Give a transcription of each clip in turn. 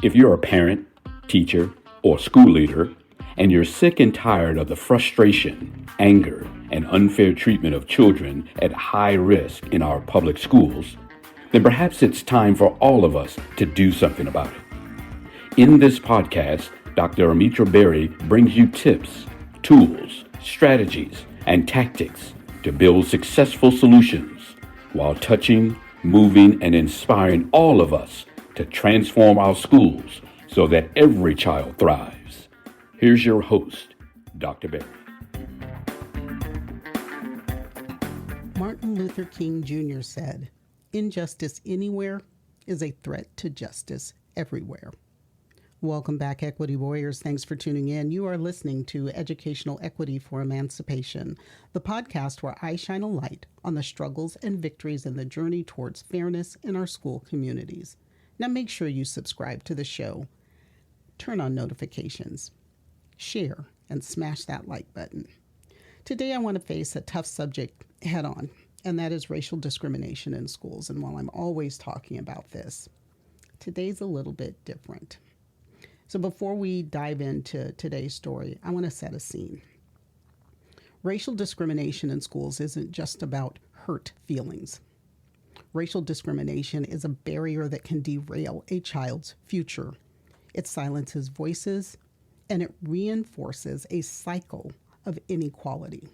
If you're a parent, teacher, or school leader, and you're sick and tired of the frustration, anger, and unfair treatment of children at high risk in our public schools, then perhaps it's time for all of us to do something about it. In this podcast, Dr. Amitra Berry brings you tips, tools, strategies, and tactics to build successful solutions while touching, moving, and inspiring all of us to transform our schools so that every child thrives. Here's your host, Dr. Berry. Martin Luther King Jr. said, "Injustice anywhere is a threat to justice everywhere." Welcome back, Equity Warriors. Thanks for tuning in. You are listening to Educational Equity for Emancipation, the podcast where I shine a light on the struggles and victories in the journey towards fairness in our school communities. Now make sure you subscribe to the show, turn on notifications, share, and smash that like button. Today I want to face a tough subject head on, and that is racial discrimination in schools. And while I'm always talking about this, today's a little bit different. So before we dive into today's story, I want to set a scene. Racial discrimination in schools isn't just about hurt feelings. Racial discrimination is a barrier that can derail a child's future. It silences voices, and it reinforces a cycle of inequality.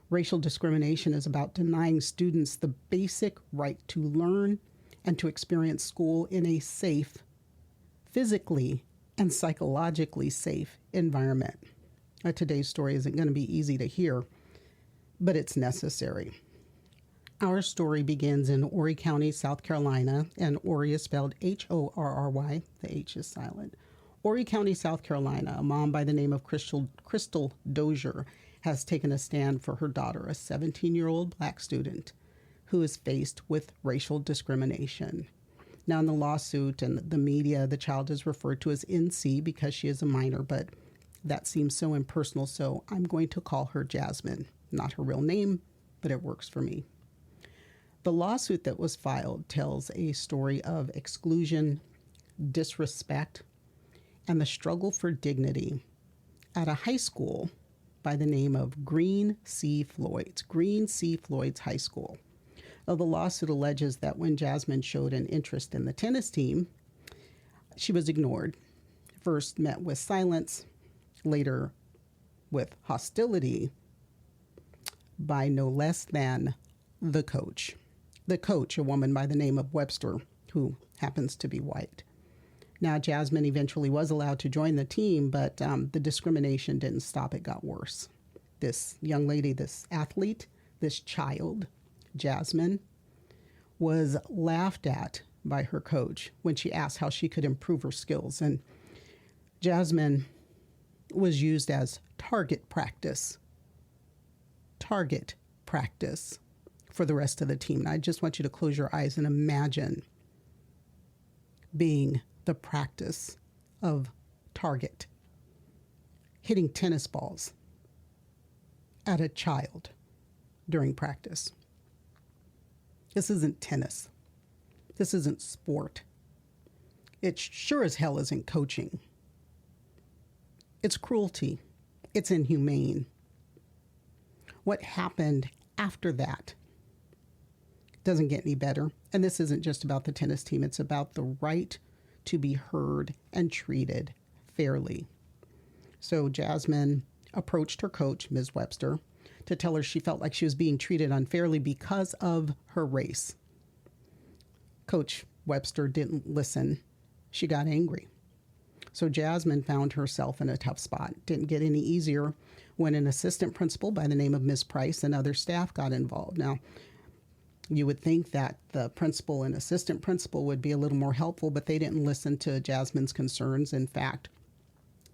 Racial discrimination is about denying students the basic right to learn and to experience school in a safe, physically and psychologically safe environment. Today's story isn't going to be easy to hear, but it's necessary. Our story begins in Horry County, South Carolina, and Horry is spelled Horry. The H is silent. Horry County, South Carolina, a mom by the name of Crystal Dozier has taken a stand for her daughter, a 17-year-old black student who is faced with racial discrimination. Now, in the lawsuit and the media, the child is referred to as NC because she is a minor, but that seems so impersonal, so I'm going to call her Jasmine. Not her real name, but it works for me. The lawsuit that was filed tells a story of exclusion, disrespect, and the struggle for dignity at a high school by the name of Green C. Floyd's High School. The lawsuit alleges that when Jasmine showed an interest in the tennis team, she was ignored, first met with silence, later with hostility by no less than the coach. The coach, a woman by the name of Webster, who happens to be white. Now, Jasmine eventually was allowed to join the team, but the discrimination didn't stop. It got worse. This young lady, this athlete, this child, Jasmine, was laughed at by her coach when she asked how she could improve her skills. And Jasmine was used as target practice for the rest of the team. And I just want you to close your eyes and imagine being the practice of target, hitting tennis balls at a child during practice. This isn't tennis. This isn't sport. It sure as hell isn't coaching. It's cruelty. It's inhumane. What happened after that doesn't get any better. And this isn't just about the tennis team. It's about the right to be heard and treated fairly. So Jasmine approached her coach, Ms. Webster, to tell her she felt like she was being treated unfairly because of her race. Coach Webster didn't listen. She got angry. So Jasmine found herself in a tough spot. Didn't get any easier when an assistant principal by the name of Ms. Price and other staff got involved. Now, you would think that the principal and assistant principal would be a little more helpful, but they didn't listen to Jasmine's concerns. In fact,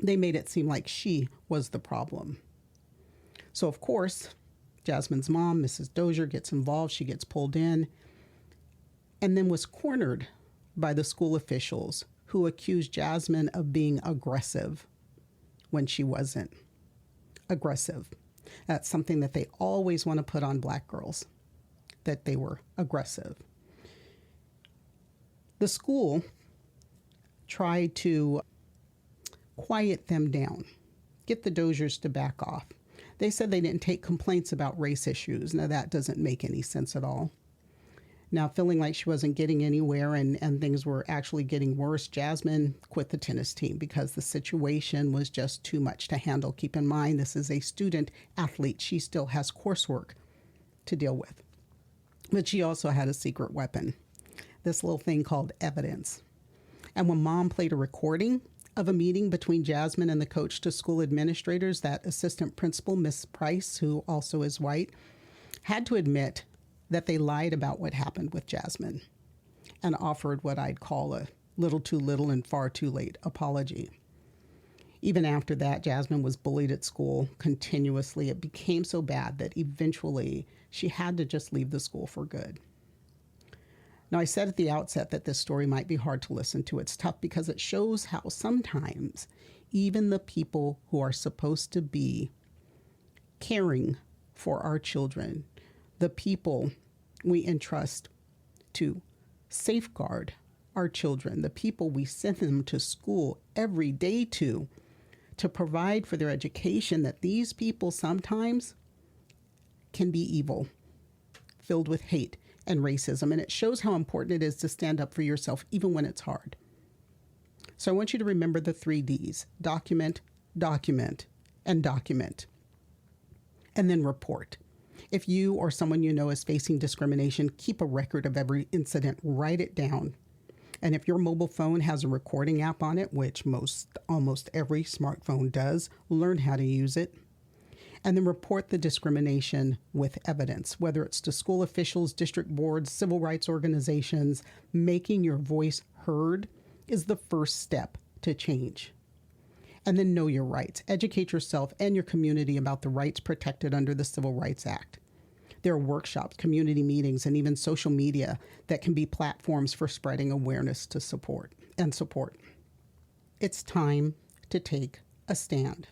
they made it seem like she was the problem. So, of course, Jasmine's mom, Mrs. Dozier, gets involved. She gets pulled in and then was cornered by the school officials who accused Jasmine of being aggressive when she wasn't. Aggressive. That's something that they always want to put on black girls, that they were aggressive. The school try to quiet them down, get the Doziers to back off. They said they didn't take complaints about race issues. Now, that doesn't make any sense at all. Now, feeling like she wasn't getting anywhere and things were actually getting worse, Jasmine quit the tennis team because the situation was just too much to handle. Keep in mind, this is a student athlete. She still has coursework to deal with. But she also had a secret weapon, this little thing called evidence. And when Mom played a recording of a meeting between Jasmine and the coach to school administrators, that assistant principal, Miss Price, who also is white, had to admit that they lied about what happened with Jasmine and offered what I'd call a little too little and far too late apology. Even after that, Jasmine was bullied at school continuously. It became so bad that eventually she had to just leave the school for good. Now, I said at the outset that this story might be hard to listen to. It's tough because it shows how sometimes even the people who are supposed to be caring for our children, the people we entrust to safeguard our children, the people we send them to school every day to provide for their education, that these people sometimes can be evil, filled with hate and racism. And it shows how important it is to stand up for yourself, even when it's hard. So I want you to remember the 3 Ds: document, document, and document. And then report. If you or someone you know is facing discrimination, keep a record of every incident, write it down. And if your mobile phone has a recording app on it, which almost every smartphone does, learn how to use it. And then report the discrimination with evidence, whether it's to school officials, district boards, civil rights organizations. Making your voice heard is the first step to change. And then know your rights. Educate yourself and your community about the rights protected under the Civil Rights Act. There are workshops, community meetings, and even social media that can be platforms for spreading awareness to support. It's time to take a stand.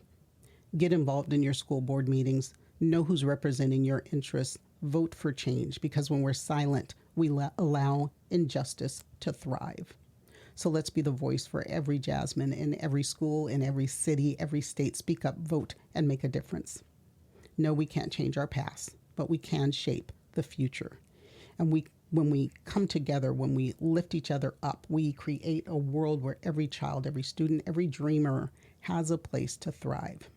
Get involved in your school board meetings. Know who's representing your interests. Vote for change, because when we're silent, we allow injustice to thrive. So let's be the voice for every Jasmine in every school, in every city, every state. Speak up, vote, and make a difference. No, we can't change our past, but we can shape the future. And when we come together, when we lift each other up, we create a world where every child, every student, every dreamer has a place to thrive.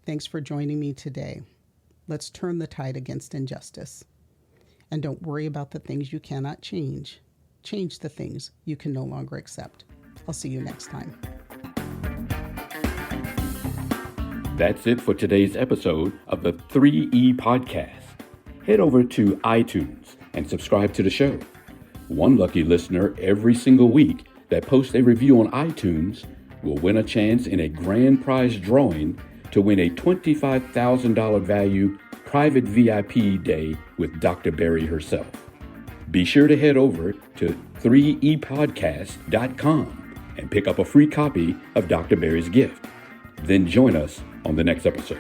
Thanks for joining me today. Let's turn the tide against injustice. And don't worry about the things you cannot change. Change the things you can no longer accept. I'll see you next time. That's it for today's episode of the 3E Podcast. Head over to iTunes and subscribe to the show. One lucky listener every single week that posts a review on iTunes will win a chance in a grand prize drawing to win a $25,000 value private VIP day with Dr. Berry herself. Be sure to head over to 3epodcast.com and pick up a free copy of Dr. Berry's gift. Then join us on the next episode.